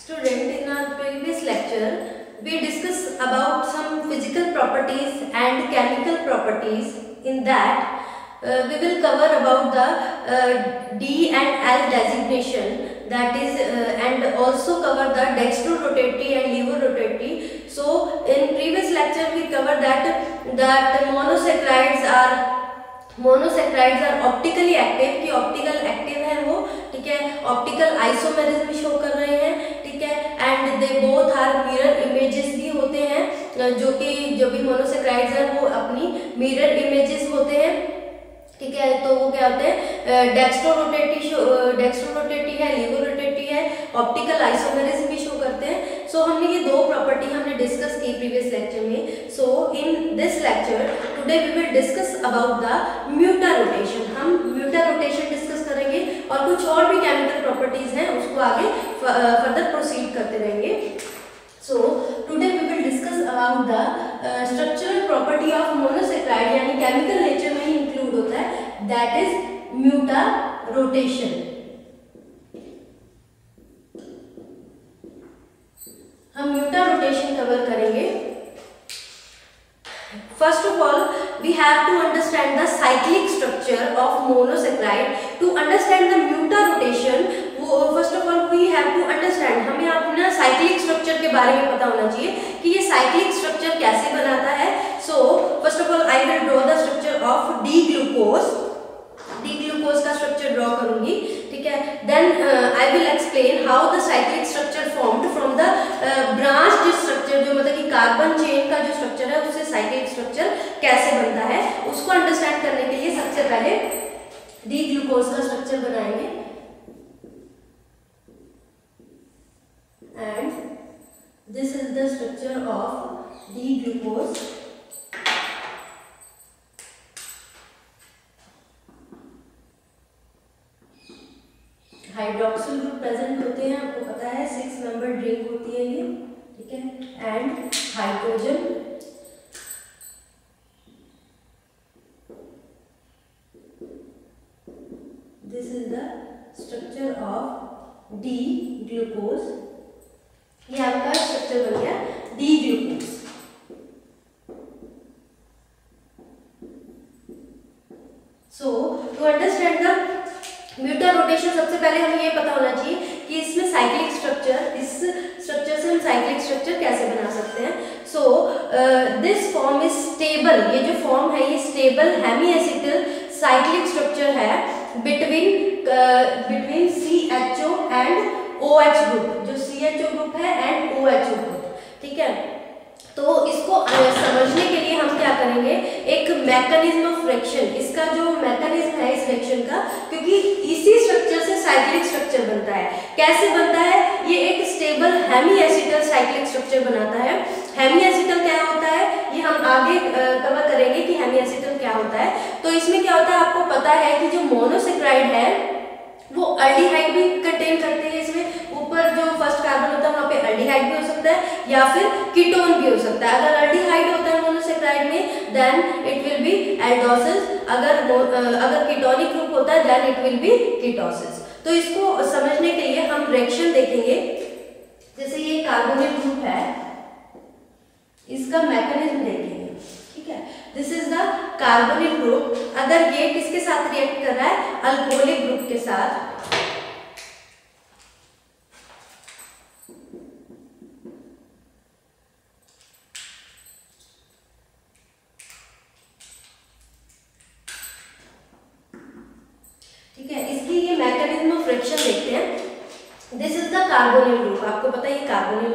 Student, in our previous lecture, we discussed about some physical properties and chemical properties. In that, we will cover about the D and L designation, that is, and also cover the dextrorotatory and levorotatory. So, in previous lecture, we covered that monosaccharides are optically active, कि optical active है वो, ठीक है, optical isomerism show कर रहे हैं, ठीक है, and they both are mirror images भी होते हैं, जो भी मोनोसेक्राइड्स हैं वो अपनी मिरर इमेजेस होते हैं, ठीक है। तो वो क्या होते हैं, डेक्स्ट्रोरोटेटी है, लीवोरोटेटी है, ऑप्टिकल आइसोमेरिज्म भी शो करते हैं। सो हमने ये दो प्रॉपर्टी हमने डिस्कस की प्रीवियस लेक्चर में। So in this lecture today we will discuss about the mutarotation. हम म्यूटा रोटेशन डिस्कस करेंगे और कुछ और भी केमिकल प्रॉपर्टीज हैं उसको आगे फर्दर प्रोसीड करते रहेंगे। So today we will discuss about the structural property of monosaccharide, यानी केमिकल नेचर में ही इंक्लूड होता है, दैट इज म्यूटा रोटेशन। हम म्यूटा रोटेशन कवर करेंगे। First of all we have to understand the cyclic structure of monosaccharide. To understand the muta rotation, first of all we have to understand, हमें अपना cyclic structure के बारे में पता होना चाहिए कि ये cyclic structure कैसे बनाता है। So first of all I will draw the structure of D-glucose का स्ट्रक्चर ड्रॉ करूंगी, ठीक है। Then I will explain how the cyclic structure formed from the branched structure, जो मतलब कि कार्बन चेन का जो स्ट्रक्चर है उससे साइक्लिक स्ट्रक्चर कैसे बनता है, उसको अंडरस्टैंड करने के लिए सबसे पहले डी ग्लूकोज का स्ट्रक्चर बनाएंगे। And this is the structure of D glucose. Hydroxyl group present होते हैं, आपको पता है 6 मेंबर ड्रिंक होती है ये, ठीक है, and hydrogen, this is the structure of D glucose. ये आपका स्ट्रक्चर बन गया D glucose. So to understand the mutarotation, सबसे पहले हमें ये पता होना चाहिए कि इसमें साइक्लिक स्ट्रक्चर, इस स्ट्रक्चर से हम साइक्लिक स्ट्रक्चर कैसे बना सकते हैं। So this form is stable, ये जो फॉर्म है ये stable Hemy acetal cyclic structure है between CHO and OH group, जो CHO ग्रुप है एंड OH ग्रुप, ठीक है। तो इसको समझने के लिए हम क्या करेंगे, एक मैकेनिज्म ऑफ रिएक्शन, इसका जो मैकेनिज्म है इस रिएक्शन का, क्योंकि इसी स्ट्रक्चर से साइक्लिक स्ट्रक्चर बनता है। कैसे बनता है, ये एक stable Hemy acetal cyclic structure बनाता है। हेमी एसिटल क्या होता है ये हम आगे कवर करेंगे कि हेमी एसिटल क्या होता है। तो इसमें क्या होता है, आपको पता है कि जो मोनोसेक्राइड है वो अल्डिहाइड भी कंटेन करते हैं। इसमें ऊपर जो फर्स्ट कार्बन होता है वहाँ पे अल्डिहाइड भी हो सकता है या फिर कीटोन भी हो सकता है। अगर अल्डिहाइड होता है मोनोसेक्राइड में then it will be aldoses, अगर कीटोनिक ग्रुप होता है then it will be ketoses. तो इसको समझने के लिए हम रिएक्शन देखेंगे। जैसे ये कार्बोनिल ग्रुप है, इसका मैकेनिज्म देखेंगे, ठीक है। This is the carbonyl group. अगर ये किसके साथ रिएक्ट कर रहा है, अल्कोहलिक ग्रुप के साथ, ठीक है। इसकी ये मैकेनिज्म ऑफ रिएक्शन देखते हैं। This is the carbonyl group, आपको पता है ये कार्बोनिल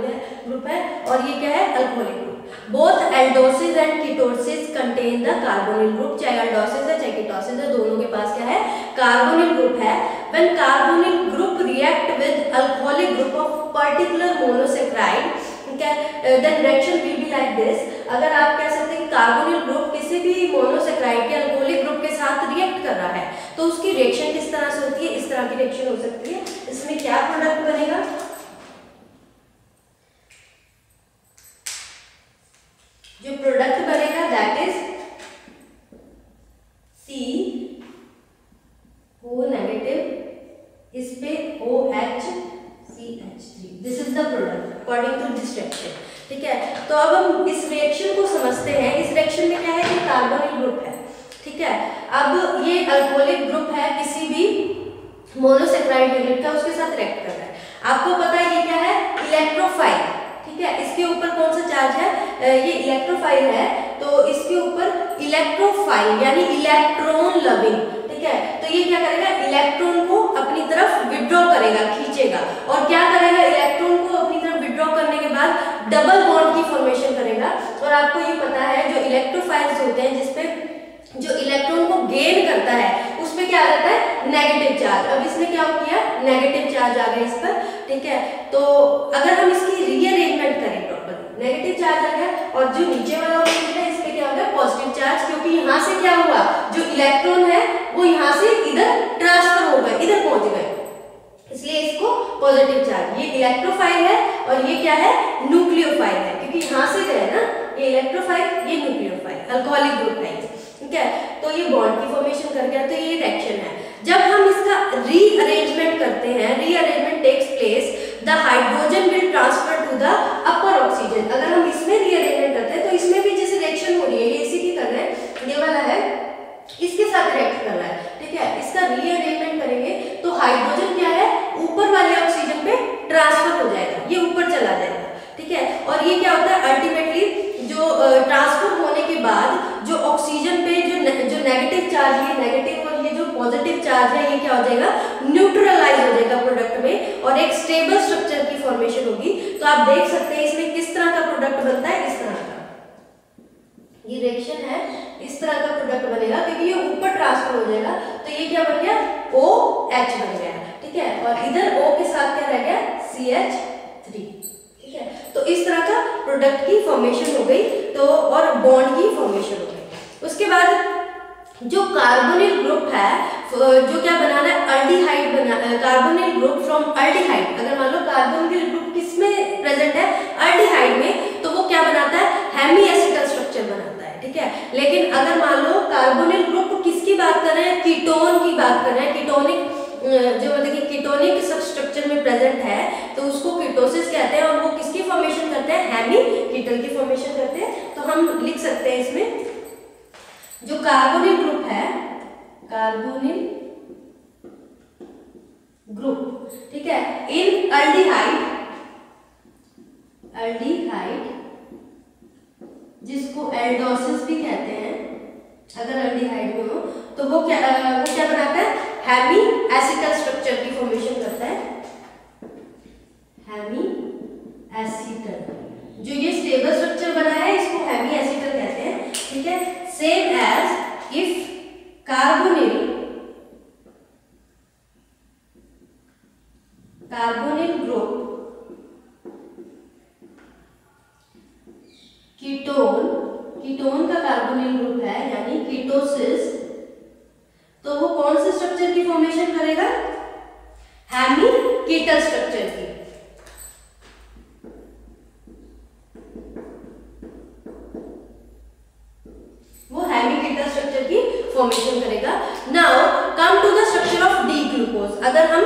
ग्रुप है और ये क्या है, alcoholic group. Both aldoses and ketoses contain the carbonyl group, चाहे एल्डोसिस है चाहे कीटोसिस है, दोनों के पास क्या है, कार्बोनिल ग्रुप है। When carbonyl group react with alcoholic group of particular monosaccharide, ठीक है, then reaction will be like this. अगर आप कह सकते हैं कि कार्बोनिल ग्रुप किसी भी मोनोसेक्राइड के अल्कोहलिक ग्रुप के साथ रिएक्ट कर रहा है, तो उसकी रिएक्शन किस तरह से होती है, इस तरह की रिएक्शन हो सकती है। इसमें क्या प्रोडक्ट बनेगा, जो प्रोडक्ट बनेगा दैट इज CO नेगेटिव, इस पे OH CH3, this is the according to this reaction. ठीक है, तो अब हम इस रिएक्शन को समझते हैं। इस रिएक्शन में क्या है कि कार्बोनिल ग्रुप है। ठीक है, अब ये अल्कोहलिक ग्रुप है किसी भी मोनोसेक्राइड यूनिट का, उसके साथ रिएक्ट कर रहा है। आपको पता है ये क्या है, इलेक्ट्रोफाइल। ठीक है, इसके ऊपर कौन सा चार्ज है, ये इलेक्ट्रोफाइल है, तो इसके ऊपर इलेक्ट्रोफाइल यानी इलेक्ट्रॉन लविंग। ठीक है, तो ये क्या करेगा, इलेक्ट्रॉन को अपनी तरफ विड्रॉ करेगा, खींचेगा, और क्या करेगा, इलेक्ट्रॉन को अपनी तरफ विड्रॉ करने के बाद डबल बॉन्ड की फॉर्मेशन करेगा। और आपको ये पता है जो इलेक्ट्रोफाइल्स होते हैं जिसपे जो इलेक्ट्रॉन को गेन करता है उस पे क्या आ जाता है, नेगेटिव चार्ज। अब इसने क्या किया, नेगेटिव चार्ज आ गया इस पर। ठीक है, तो अगर हम इसकी रीअरेंजमेंट करें प्रॉपर, नेगेटिव चार्ज आ गया, और जो नीचे वाला ऑर्बिटल है इस पे क्या हो गया, पॉजिटिव चार्ज, क्योंकि यहाँ से क्या हुआ, जो इलेक्ट्रॉन है वो यहाँ से इधर ट्रांसफर हो गए, इधर पहुंच गए, इसलिए इसको पॉजिटिव चार्ज। ये इलेक्ट्रोफाइल है और ये क्या है, न्यूक्लियोफाइल है, क्योंकि यहाँ से गए ना, ये इलेक्ट्रोफाइल, ये न्यूक्लियोफाइल, अल्कोहलिक ग्रुप है। ठीक है, तो ये बॉन्ड की फॉर्मेशन कर गया, तो ये रिएक्शन है। जब हम इसका रीअरेंजमेंट करते हैं, rearrangement takes place, the hydrogen will transfer to the upper oxygen. अगर हम इसमें रीअरेंजमेंट करते हैं तो इसमें भी जैसे रिएक्शन हो रही है, ये इसी की तरह है, ये वाला है इसके साथ रिएक्ट कर रहा है। ठीक है, इसका रीअरेंजमेंट करेंगे तो हाइड्रोजन क्या है, ऊपर वाले ऑक्सीजन पे ट्रांसफर हो जाएगा, ये ऊपर चला जाएगा। ठीक है, और ये क्या होता है, अल्टीमेटली जो ट्रांसफर होने के बाद जो ऑक्सीजन पे जो नेगेटिव चार्ज है, नेगेटिव, और ये जो पॉजिटिव चार्ज है, ये क्या हो जाएगा, न्यूट्रलाइज हो जाएगा प्रोडक्ट में, और एक स्टेबल स्ट्रक्चर की फॉर्मेशन होगी। तो आप देख सकते हैं इसमें किस तरह का प्रोडक्ट बनता है, इस तरह का ये रिएक्शन है, इस तरह का प्रोडक्ट बनेगा, क्योंकि ये ऊपर ट्रांसफर हो जाएगा। तो ये क्या बन गया, OH बन गया। ठीक है, और इधर O के साथ क्या रह गया, CH3। ठीक है, तो इस तरह का प्रोडक्ट की फॉर्मेशन हो गई, तो और बॉन्ड की फॉर्मेशन हो गई। उसके बाद जो कार्बोनिल ग्रुप है, जो क्या बनाना है, अल्डिहाइड बना, कार्बोनिल ग्रुप फ्रॉम अल्डिहाइड। अगर मान लो कार्बोनिल ग्रुप किसमें प्रेजेंट है, अल्डिहाइड में, तो वो क्या बनाता है, हेमी एसिटल स्ट्रक्चर बनाता है। ठीक है, लेकिन अगर मान लो कार्बोनिल ग्रुप किसकी बात कर रहे हैं, कीटोन की बात कर रहे हैं, कीटोनिक जो मतलब कि कीटोनिक सब स्ट्रक्चर में प्रेजेंट है, तो उसको कीटोसिस कहते हैं, और वो किसकी फॉर्मेशन करते हैं, हेमी कीटल की फॉर्मेशन करते हैं। तो हम लिख सकते हैं इसमें जो कार्बोनिल ग्रुप है, कार्बोनिल ग्रुप, ठीक है, इन अल्डिहाइड, अल्डिहाइड जिसको एल्डोसिस भी कहते हैं, अगर अल्डिहाइड में हो तो वो क्या बनाता है, हेमी एसिटल स्ट्रक्चर की फॉर्मेशन करता है, हेमी एसिटल। जो ये स्टेबल स्ट्रक्चर बना है इसको हेमी एसिटल कहते हैं। ठीक है, same as if carbonyl group ketone का कार्बोनिल ग्रुप है, यानी कीटोसिस, तो वो कौन से स्ट्रक्चर की फॉर्मेशन करेगा, हेमी कीटल स्ट्रक्चर की। वो हेमी कीटल स्ट्रक्चर की फॉर्मेशन करेगा। Now come to the structure of D glucose. अगर हम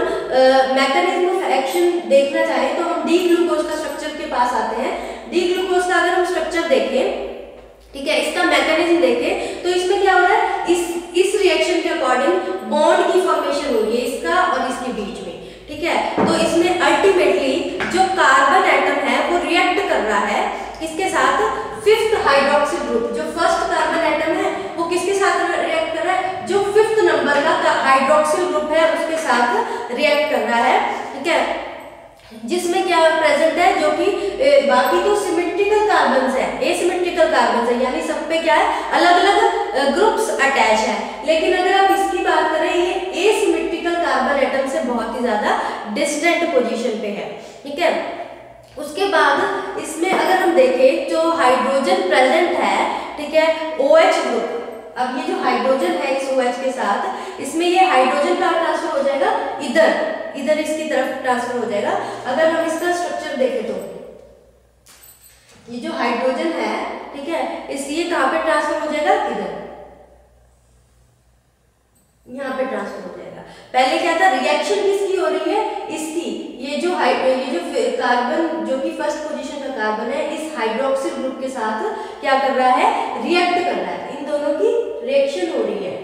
मैकेनिज्म ऑफ एक्शन देखना चाहें तो हम डी ग्लूकोज का स्ट्रक्चर के पास आते हैं। डी ग्लूकोज का अगर हम स्ट्रक्चर देखें, ठीक है, इसका मैकेनिज्म देखें, तो इसमें क्या हो रहा है, इस रिएक्शन के अकॉर्डिंग बॉन्ड की फॉर्मेशन हो रही है इसका और इसके बीच में। ठीक है, तो इसमें अल्टीमेटली जो कार्बन एटम है वो रिएक्ट कर रहा है इसके साथ फिफ्थ हाइड्रोक्सिल ग्रुप। जो फर्स्ट कार्बन एटम है वो किसके साथ रिएक्ट कर रहा है, जो फिफ्थ नंबर का हाइड्रोक्सिल ग्रुप है उसके साथ रिएक्ट कर रहा है। ठीक है, जिसमें क्या प्रेजेंट है, जो कि बाकी तो सिमेट्रिकल कार्बन्स है, एसिमेट्रिकल कार्बन्स है, यानी सब पे क्या है, अलग अलग ग्रुप्स अटैच है। लेकिन अगर आप इसकी बात करें, ये एसिमेट्रिकल कार्बन एटम से बहुत ही ज्यादा डिस्टेंट पोजीशन पे है। ठीक है, उसके बाद इसमें अगर हम देखें जो हाइड्रोजन प्रेजेंट है, ठीक है, OH ग्रुप। अब ये जो हाइड्रोजन है इस OH के साथ, इसमें ये हाइड्रोजन का ट्रांसफर हो जाएगा इधर इसकी तरफ ट्रांसफर हो जाएगा। अगर हम इसका स्ट्रक्चर देखें तो ये जो हाइड्रोजन है, ठीक है, ये कहां पे ट्रांसफर हो जाएगा, इधर यहाँ पे ट्रांसफर हो जाएगा। पहले क्या था, रिएक्शन किसकी हो रही है, इसकी, ये जो कार्बन जो कि फर्स्ट कार्बन है इस हाइड्रोक्सिल ग्रुप के साथ क्या कर रहा है, रिएक्ट कर रहा है, इन दोनों की रिएक्शन हो रही है।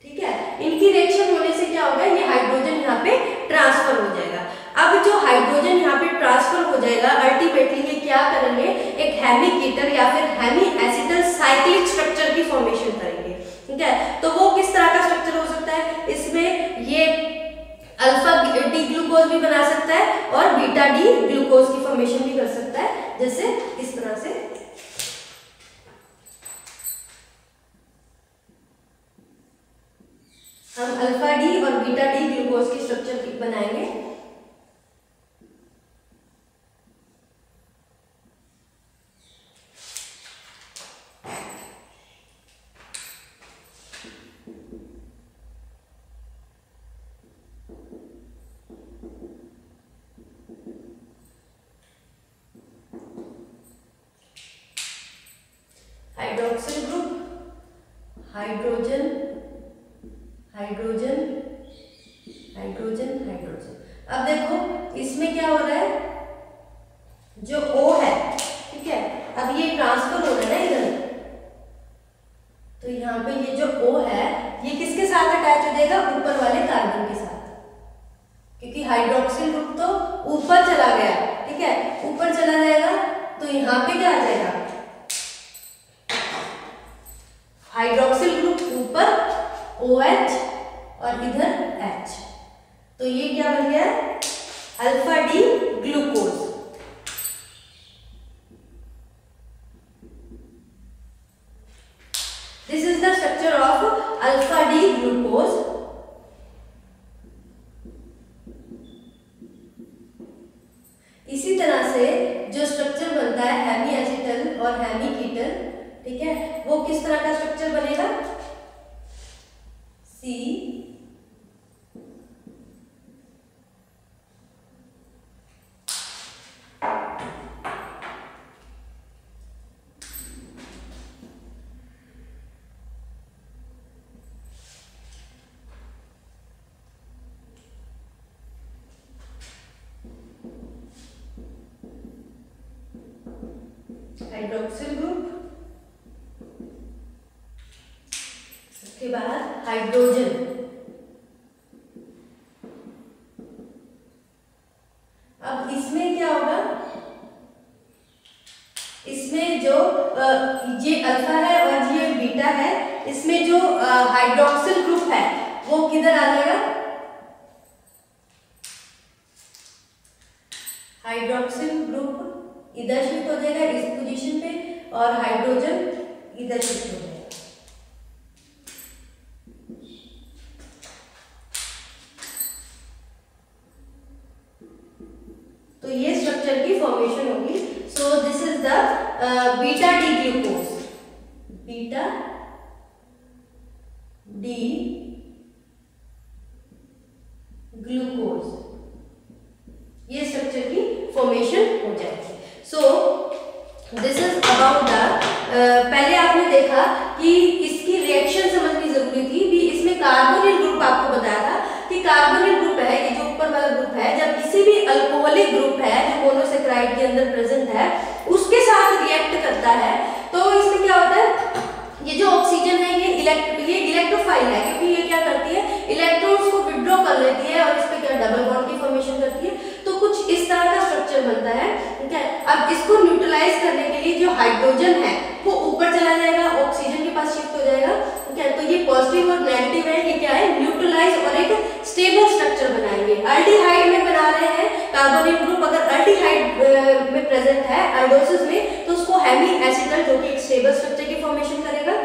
ठीक है, इनकी रिएक्शन होने से क्या होगा, ये हाइड्रोजन यहाँ पे ट्रांसफर हो जाएगा। अब जो हाइड्रोजन यहाँ पे ट्रांसफर हो जाएगा, अल्टीमेटली ये क्या करेंगे, एक हेमीकीटर या फिर हेमी एसिटल साइक्लिक स्ट्रक्चर की फॉर्मेशन करेंगे। ठीक है, तो वो किस तरह का स्ट्रक्चर हो सकता है, इसमें ये अल्फा डी ग्लूकोज भी बना सकता है और बीटा डी ग्लूकोज की फॉर्मेशन भी कर सकता है, जैसे इस तरह से। हम अल्फा डी और बीटा डी ग्लूकोज की स्ट्रक्चर बनाएंगे। Hydroxyl group, hydrogen hydrogen hydrogen hydrogen. अब देखो इसमें क्या हो रहा है, जो O है, ठीक है, अब ये ट्रांसफर हो रहा है ना इधर, तो यहाँ पे ये जो O है ये किसके साथ अटैच हो जाएगा, ऊपर वाले कार्बन के साथ, क्योंकि हाइड्रोक्सिल ग्रुप तो ऊपर चला गया। ठीक है, ऊपर चला जाएगा तो यहाँ पे क्या आ जाएगा, हाइड्रोक्सिल ग्रुप ऊपर OH और इधर H, तो ये क्या बन गया, alpha D glucose. This is the structure of alpha D glucose. इसी तरह से जो स्ट्रक्चर बनता है हेमी एसिटल और हेमीकीटल, ठीक है, वो किस तरह का स्ट्रक्चर बनेगा, C हाइड्रोक्सिल ग्रुप, उसके बाद हाइड्रोजन। अब इसमें क्या होगा, इसमें जो ये अल्फा है और ये बीटा है, इसमें जो हाइड्रोक्सिल ग्रुप है वो किधर आ जाएगा, हाइड्रोक्सिल ग्रुप इधर शिफ्ट हो जाएगा इस पोजीशन पे, और हाइड्रोजन इधर शिफ्ट हो जाएगा। तो ये स्ट्रक्चर की फॉर्मेशन होगी। So this is the beta D glucose, beta D glucose, ये स्ट्रक्चर की फॉर्मेशन हो जाएगी। So this is about the, पहले आपने देखा कि इसकी रिएक्शन समझनी जरूरी थी भी। इसमें कार्बोनिल ग्रुप आपको बताया था कि कार्बोनिल ग्रुप है, ये जो ऊपर वाला ग्रुप है, जब किसी भी अल्कोहलिक ग्रुप है जो मोनोसेक्राइड के अंदर प्रेजेंट है उसके साथ रिएक्ट करता है, तो इसमें क्या होता है, ये जो ऑक्सीजन है ये इलेक्ट्रोफाइल है, क्योंकि ये क्या करती है, इलेक्ट्रॉन्स को विड्रॉ कर लेती है और इस पे क्या डबल बॉन्ड की फॉर्मेशन करती है। तो कुछ इस तरह का स्ट्रक्चर बनता है। ठीक है, अब इसको न्यूट्रलाइज करने के लिए जो हाइड्रोजन है वो ऊपर चला जाएगा, ऑक्सीजन के पास शिफ्ट हो जाएगा। ठीक है, तो ये पॉजिटिव और नेगेटिव है, ये क्या है, न्यूट्रलाइज और एक स्टेबल स्ट्रक्चर बनाएंगे। अल्डिहाइड में बना रहे हैं कार्बोनिल ग्रुप, अगर अल्डिहाइड में प्रेजेंट है आयोडोसिस में, तो उसको हेमी एसिटल जो कि एक स्टेबल स्ट्रक्चर की फॉर्मेशन करेगा।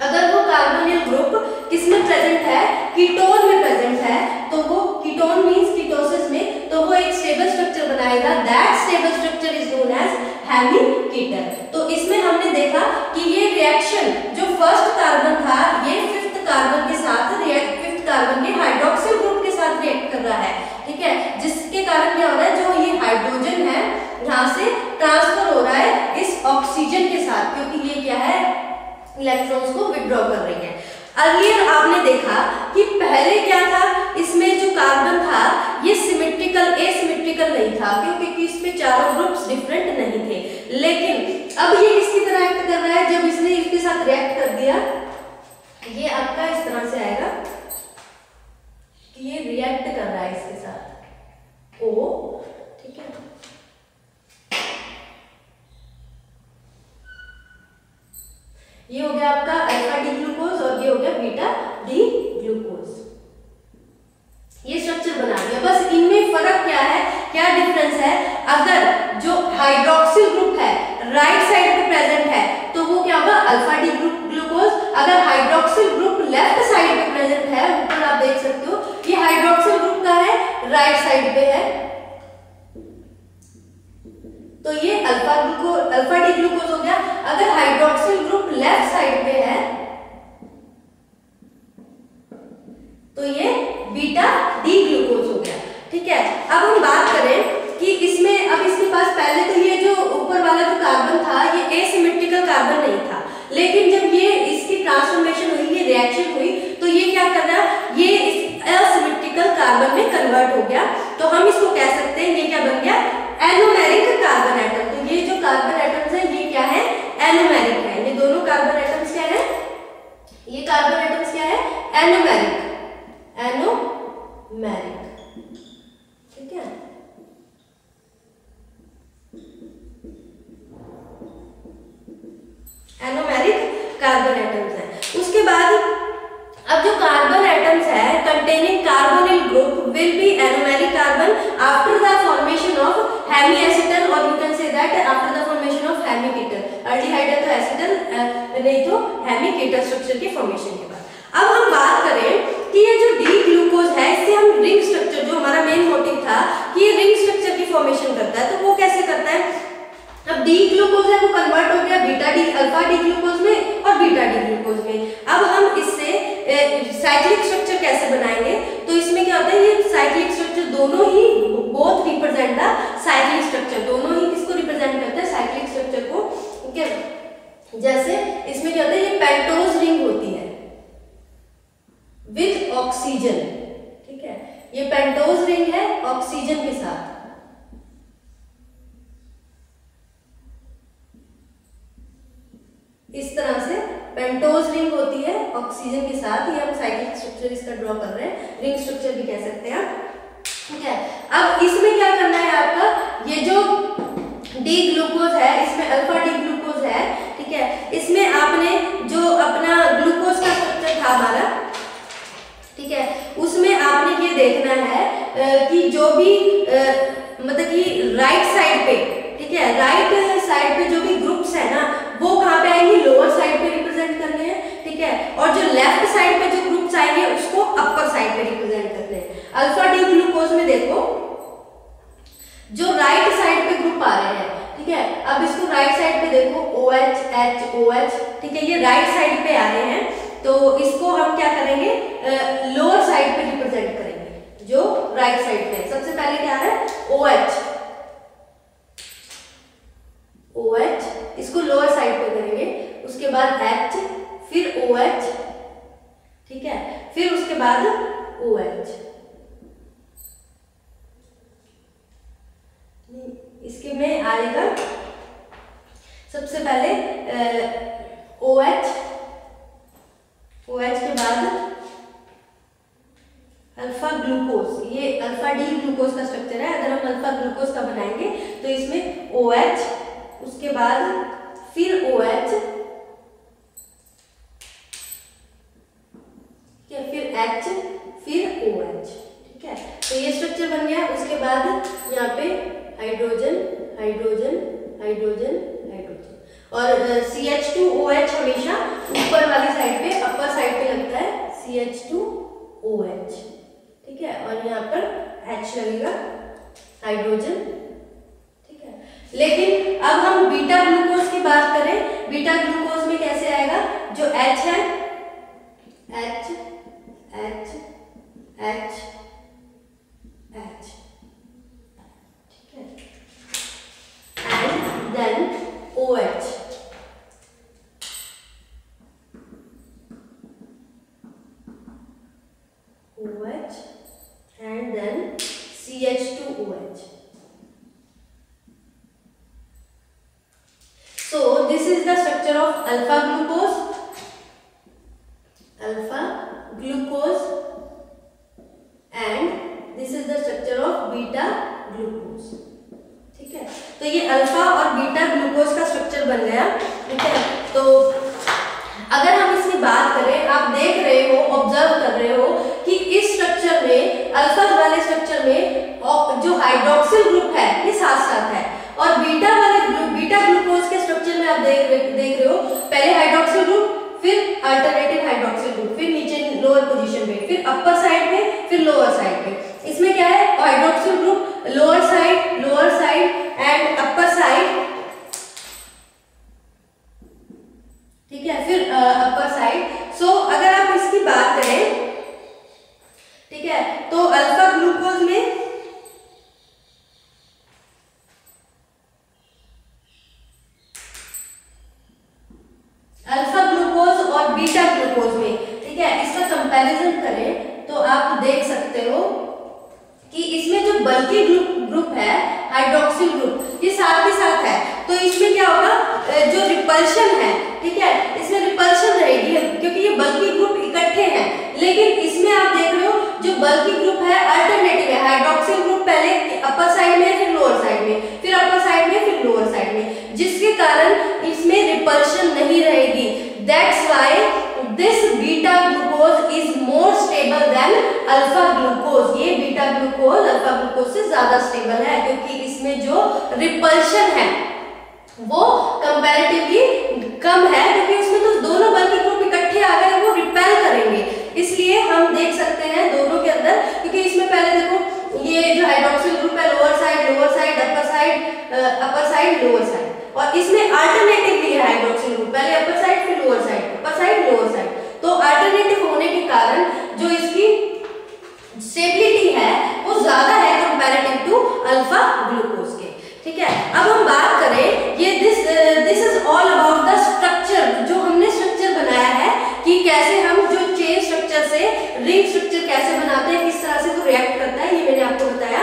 अगर वो कार्बोनिल ग्रुप किसमें प्रेजेंट है, कीटोन में प्रेजेंट है, तो वो कीटोन मींस कीटोसिस में, तो वो एक स्टेबल स्ट्रक्चर बनाएगा। That stable structure is known as hemiketal. तो इसमें हमने देखा कि ये रिएक्शन जो फर्स्ट कार्बन था ये फिफ्थ कार्बन के साथ फिफ्थ कार्बन के हाइड्रोक्सिल ग्रुप के साथ रिएक्ट कर रहा है। ठीक है, जिसके कारण क्या हो रहा है, जो ये हाइड्रोजन है यहाँ से ट्रांसफर हो रहा है इस ऑक्सीजन के साथ, क्योंकि ये क्या है, इलेक्ट्रॉन्स को विड्रॉ कर रही है। अर्लियर आपने देखा कि पहले क्या था, इसमें जो कार्बन था ये सिमेट्रिकल एसिमेट्रिकल नहीं था, क्योंकि इसमें चारों ग्रुप्स डिफरेंट नहीं थे। लेकिन अब ये किसकी तरह एक्ट कर रहा है, जब इसने इसके साथ रिएक्ट कर दिया, ये आपका इस तरह से आएगा कि ये रिएक्ट कर रहा है इसके साथ O, ठीक है। ये हो गया आपका अल्फा डी ग्लूकोज और ये हो गया बीटा डी ग्लूकोज। ये स्ट्रक्चर बना दिया। बस इनमें फर्क क्या है, क्या डिफरेंस है, अगर जो हाइड्रोक्सिल ग्रुप है राइट साइड पे प्रेजेंट है तो वो क्या होगा, अल्फा डी ग्लूकोज। अगर हाइड्रोक्सिल ग्रुप लेफ्ट साइड पे प्रेजेंट है, ऊपर आप देख सकते हो ये हाइड्रोक्सिल ग्रुप का है, राइट साइड पे है, तो ये अल्फा डी ग्लूकोज हो गया। अगर हाइड्रोक्सिल ग्रुप लेफ्ट साइड पे है तो ये बीटा डी ग्लूकोज हो गया, ठीक है। अब हम बात करें कि इसमें, अब इसके पास पहले तो ये जो ऊपर वाला जो कार्बन था ये एसिमेट्रिकल कार्बन नहीं था, लेकिन जब ये इसकी ट्रांसफॉर्मेशन हुई, ये रिएक्शन हुई, तो ये क्या कर रहा है, ये इस असिमेट्रिकल कार्बन में कन्वर्ट हो गया। तो हम इसको कह सकते हैं ये क्या बन गया, एनोमेरिक कार्बन एटम। तो ये जो कार्बन एटम्स हैं ये क्या है, एनोमेरिक है। ये दोनों कार्बन एटम्स क्या है, ये कार्बन एटम्स क्या है, एनोमेरिक, एनोमेरिक, ठीक है। एनोमेरिक कार्बन एटम्स हैं। उसके बाद अब जो कार्बन एटम्स है containing carbonyl group will be anomeric carbon after the formation of hemiacetal, और you can say that after the formation of hemiketal. Aldehyde है तो एसिटल, नहीं तो हेमीकीटल स्ट्रक्चर के फॉर्मेशन के बाद। अब हम बात करें कि ये जो डी ग्लूकोज है इससे हम रिंग स्ट्रक्चर, जो हमारा मेन मोटिव था कि ये रिंग स्ट्रक्चर की फॉर्मेशन करता है, तो वो कैसे करता है। अब डी ग्लूकोज है वो कन्वर्ट हो गया beta D, alpha D glucose में और बीटा डी ग्लूकोज में। अब हम इससे साइक्लिक स्ट्रक्चर कैसे बनाएंगे, तो इसमें क्या होता है, ये साइक्लिक स्ट्रक्चर दोनों ही both represent the cyclic structure, दोनों ही किसको रिप्रेजेंट करते हैं, साइक्लिक स्ट्रक्चर को, ठीक है। जैसे इसमें क्या होता है, ये पेंटोज रिंग होती है विद ऑक्सीजन, ठीक है। ये पेंटोज रिंग है ऑक्सीजन के साथ, इस तरह से पेंटोज रिंग होती है ऑक्सीजन के साथ। ये हम साइक्लिक स्ट्रक्चर इसका ड्रॉ कर रहे हैं, रिंग स्ट्रक्चर भी कह सकते हैं, ठीक है। अब इसमें क्या करना है आपका, ये जो डी ग्लूकोज है इसमें अल्फा डी ग्लूकोज है, ठीक है। इसमें आपने जो अपना ग्लूकोज का स्ट्रक्चर था हमारा, ठीक है, उसमें आपने ये देखना है कि जो भी मतलब कि राइट साइड पे, ठीक है, राइट साइड पे जो भी ग्रुप्स है ना वो कहाँ पे आएंगे, लोअर साइड पे रिप्रेजेंट करने हैं, ठीक है। और जो लेफ्ट साइड पे जो ग्रुप्स आएंगे उसको अपर साइड पे रिप्रेजेंट करने हैं। अल्फा डी ग्लूकोज में देखो जो राइट साइड पे ग्रुप आ रहे हैं, ठीक है। अब इसको राइट साइड पे देखो OH H OH, ठीक है, ये राइट साइड पे आ रहे हैं, तो इसको हम क्या करेंगे, लोअर साइड पे रिप्रेजेंट करेंगे जो राइट साइड पे है। सबसे पहले क्या है OH, इसको लोअर साइड पे करेंगे, उसके बाद H, फिर OH, ठीक है, फिर उसके बाद OH। इसके में आएगा सबसे पहले OH के बाद अल्फा ग्लूकोज, ये अल्फा डी ग्लूकोज का स्ट्रक्चर है। अगर हम अल्फा ग्लूकोज का बनाएंगे तो इसमें OH, उसके बाद फिर OH, फिर H, फिर OH, ठीक है। तो ये स्ट्रक्चर बन गया। उसके बाद यहाँ पे हाइड्रोजन हाइड्रोजन हाइड्रोजन हाइड्रोजन, और CH2OH हमेशा ऊपर वाली साइड पे, अपर साइड पे लगता है CH2OH, ठीक है, और यहाँ पर H लगेगा हाइड्रोजन, ठीक है। लेकिन अब हम बीटा ग्लूकोज की बात करें, बीटा ग्लूकोज में कैसे आएगा, जो H है H H H H, ठीक है, and then OH, OH and then CH2OH, of alpha glucose and this is the structure of beta glucose. ठीक है, तो ये अल्फा और बीटा ग्लूकोज का स्ट्रक्चर बन गया। ठीक है, तो अगर हम इसकी बात करें, आप देख रहे हो, ऑब्जर्व कर रहे हो कि इस स्ट्रक्चर में, अल्फा वाले स्ट्रक्चर में जो हाइड्रोक्सिल ग्रुप है ये साथ साथ है, और बीटा ग्लूकोज के स्ट्रक्चर में आप देख रहे हो, पहले हाइड्रोक्सिल ग्रुप, फिर अल्टरनेटिव हाइड्रोक्सिल ग्रुप, फिर नीचे लोअर पोजीशन पे, फिर अपर साइड पे, फिर लोअर साइड पे। इसमें क्या है, hydroxyl group lower side and upper side. ठीक है, फिर अपर साइड। सो अगर आप इसकी बात करें, ठीक है, तो अल्फा ग्लूकोज में और बीटा ग्लूकोज में, ठीक है, इसका कंपैरिजन करें तो आप देख सकते हो कि इसमें जो बल्कि ग्रुप है, हाइड्रोक्सिल ग्रुप, ये साथ ही साथ है, तो इसमें क्या होगा, जो रिपल्शन है, ठीक है, इसमें रिपल्शन रहेगी क्योंकि ये बल्कि ग्रुप इकट्ठे हैं। लेकिन इसमें आप देख रहे हो जो बल्कि ग्रुप है अल्टरनेटिव है, हाइड्रोक्सिल ग्रुप पहले अपर साइड में, फिर लोअर साइड में, फिर अपर साइड में, फिर लोअर साइड में, जिसके कारण इसमें रिपल्शन नहीं रहेगी। That's why this beta glucose is more stable then alpha glucose. ये बीटा ग्लूकोज अल्फा ग्लूकोज से ज्यादा स्टेबल है क्योंकि इसमें जो रिपल्शन है वो कंपैरेटिवली कम है, क्योंकि उसमें तो दोनों बल्कि ग्रुप इकट्ठे आ गए, वो रिपेल करेंगे। इसलिए हम देख सकते हैं दोनों के अंदर, क्योंकि इसमें पहले देखो ये जो हाइड्रोक्सिल ग्रुप है lower side, upper side, lower side, और इसमें अल्टरनेटिवली है हाइड्रोक्सिल ग्रुप, पहले अपर साइड, फिर lower side, upper side, lower side. तो अल्टरनेटिव होने के कारण जो इसकी स्टेबिलिटी है वो ज्यादा है कंपैरेटिव टू अल्फा ग्लूकोज के। ठीक है, अब हम बात करें ये this is all about the structure, जो हमने स्ट्रक्चर बनाया है कि कैसे हम जो चेन स्ट्रक्चर से रिंग स्ट्रक्चर कैसे बनाते हैं, किस तरह से तो रिएक्ट करता है, ये मैंने आपको बताया।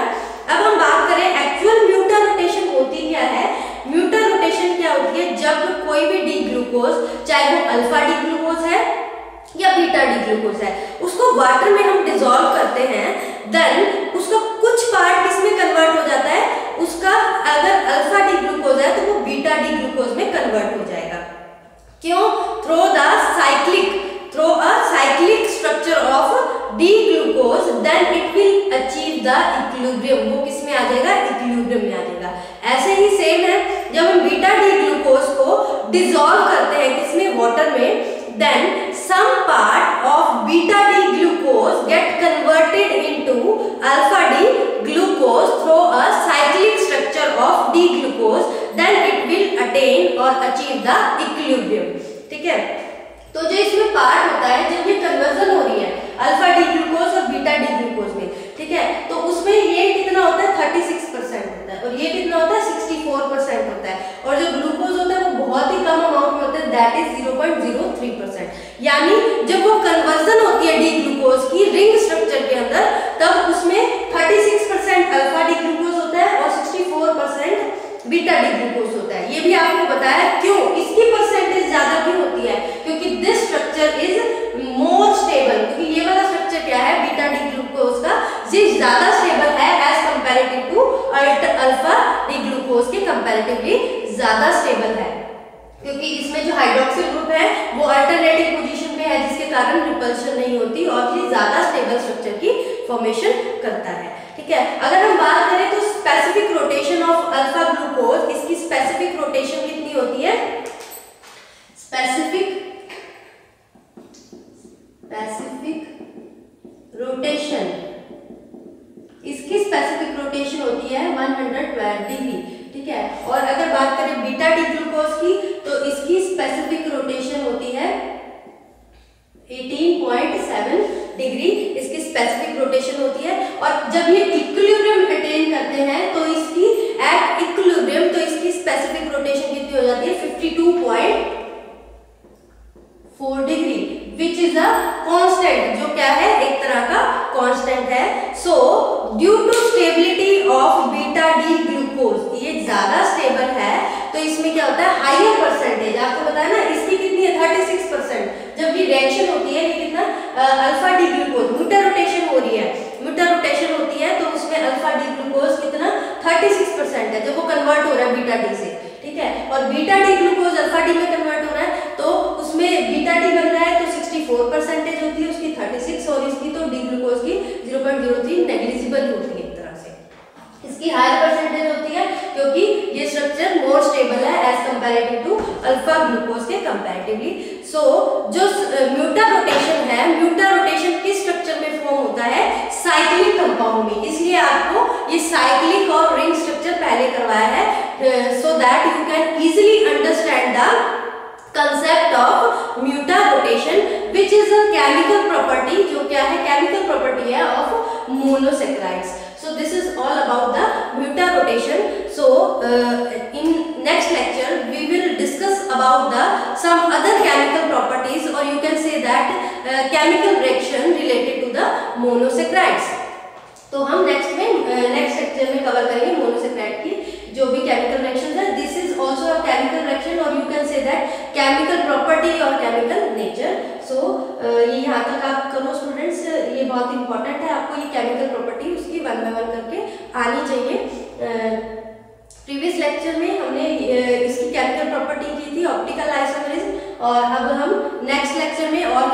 अब हम बात करें एक्चुअल म्यूटर रोटेशन होती क्या है। म्यूटर रोटेशन क्या होती है, जब कोई भी डी ग्लूकोज, चाहे वो अल्फा डी ग्लूकोज है या बीटा डी ग्लूकोज है, उसको वाटर में हम डिसॉल्व करते हैं, देन उसका कुछ पार्ट किसमें कन्वर्ट हो जाता है, उसका अगर अल्फा डी ग्लूकोज है तो वो बीटा डी ग्लूकोज में कन्वर्ट हो जाएगा। क्यों? Through a cyclic structure of D glucose, then it will achieve the equilibrium. वो किसमें आ जाएगा, इक्विलिब्रियम में आ जाएगा। ऐसे ही सेम है, जब हम बीटा डी ग्लूकोज को डिसॉल्व करते हैं किसमें, वाटर में, then some part of beta D glucose get converted into alpha D glucose through a cyclic structure of D glucose, then it will attain or achieve the equilibrium। ठीक है, तो जो इसमें पार्ट होता है, जब ये कन्वर्जन हो रही है अल्फा डी ग्लूकोज और बीटा डी ग्लूकोज में, ठीक है, तो उसमें ये कितना होता है, 36% होता है, और ये कितना होता है, 64% होता है, और जो ग्लूकोज होता है वो बहुत ही कम अमाउंट में होता है, दैट इज 0.03%। यानी जब वो कन्वर्जन होती है डी ग्लूकोज की रिंग स्ट्रक्चर के अंदर, तब उसमें 36% अल्फा डी ग्लूकोज होता है और 64% बीटा डी ग्लूकोज होता है। ये भी आपको बताया क्यों, इसकी परसेंटेज ज्यादा क्यों होती है, क्योंकि this structure is more stable, क्योंकि ये वाला स्ट्रक्चर क्या है, बीटा डी ग्लूकोज का, ये ज्यादा स्टेबल है as comparative to alpha D glucose के कंपैरेटिवली ज्यादा स्टेबल है, क्योंकि इसमें जो हाइड्रोक्सिल ग्रुप है वो अल्टरनेटिव पोजीशन में है, जिसके कारण रिपल्शन नहीं होती और ये ज्यादा स्टेबल स्ट्रक्चर की फॉर्मेशन करता है। ठीक है, अगर हम बात करें तो specific rotation of alpha glucose, इसकी स्पेसिफिक रोटेशन कितनी होती है, स्पेसिफिक रोटेशन, इसकी स्पेसिफिक रोटेशन होती है 112 डिग्री। ठीक है, और अगर बात करें बीटा डी ग्लूकोज की, तो इसकी स्पेसिफिक रोटेशन होती है 18.7 डिग्री, इसकी स्पेसिफिक रोटेशन होती है। और जब ये इक्विलिब्रियम अटेन करते हैं तो इसकी एट इक्विलिब्रियम, तो इसकी स्पेसिफिक रोटेशन कितनी हो जाती है, 52.4 degree, which is a constant, जो क्या है, एक तरह का कांस्टेंट है। So due to stability of beta D glucose, ये ज्यादा स्टेबल है, तो इसमें क्या होता है, हायर परसेंटेज, आपको बताया ना, इसकी अल्फा डी ग्लूकोज म्यूटा रोटेशन हो रही है, म्यूटा रोटेशन होती है तो उसमें अल्फा डी ग्लूकोज कितना 36% है जब वो कन्वर्ट हो रहा है बीटा डी से, ठीक है। और beta D glucose alpha D में कन्वर्ट हो रहा है तो उसमें बीटा डी बन रहा है तो 64% होती है उसकी 36 और इसकी तो डी ग्लूकोज की 0.03 नेग्लिजिबल होती है एक तरह से। इसकी हायर परसेंटेज होती है क्योंकि ये स्ट्रक्चर मोर स्टेबल है as comparative to alpha glucose के कंपैरेटिवली। सो जो म्यूटा रोटेशन है, म्यूटा रोटेशन किस स्ट्रक्चर में फॉर्म होता है, साइक्लिक कंपाउंड में, इसलिए आपको ये साइक्लिक और रिंग स्ट्रक्चर पहले करवाया है so that you can easily understand the concept of mutarotation which is a chemical property, जो क्या है केमिकल प्रॉपर्टी है of monosaccharides. So this is all about the muta rotation. So in next lecture we will discuss about the some other chemical properties or you can say that chemical reaction related to the monosaccharides. तो हम next lecture में cover करेंगे monosaccharide की जो भी chemical reaction है। This is also a chemical reaction और you can say that chemical property और केमिकल नेचर। सो ये यहाँ तक आप करो स्टूडेंट्स, ये बहुत इंपॉर्टेंट है, आपको ये केमिकल प्रॉपर्टी उसकी 1 by 1 करके आनी चाहिए। प्रीवियस लेक्चर में हमने इसकी केमिकल प्रॉपर्टी की थी ऑप्टिकल आइसोमेरिज्म और अब हम नेक्स्ट लेक्चर में और